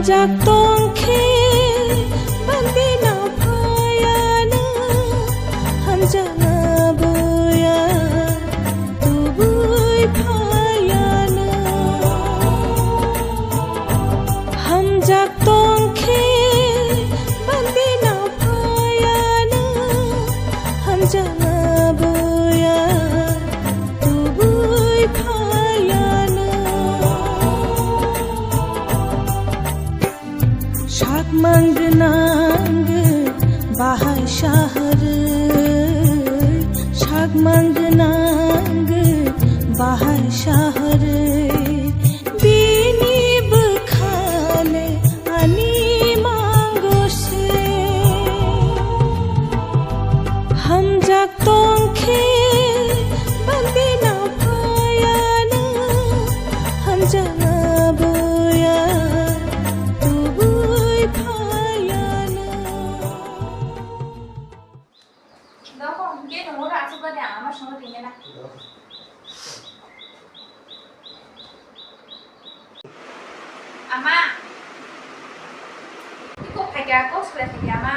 Tongkhe bandina phayana ham jana boya tubui phayana ham jak tongkhe bandina phayana ham jana boya tubui phayana Shak mangnang bahai shahar Shak mangnang bahai shahar Bini bkhale ani mango se Ham jak tongkhe bandina phayana Ham jana boya আমার সঙ্গে ভেঙে না আমা কি কোথায় গেল কোথায় গেল আমা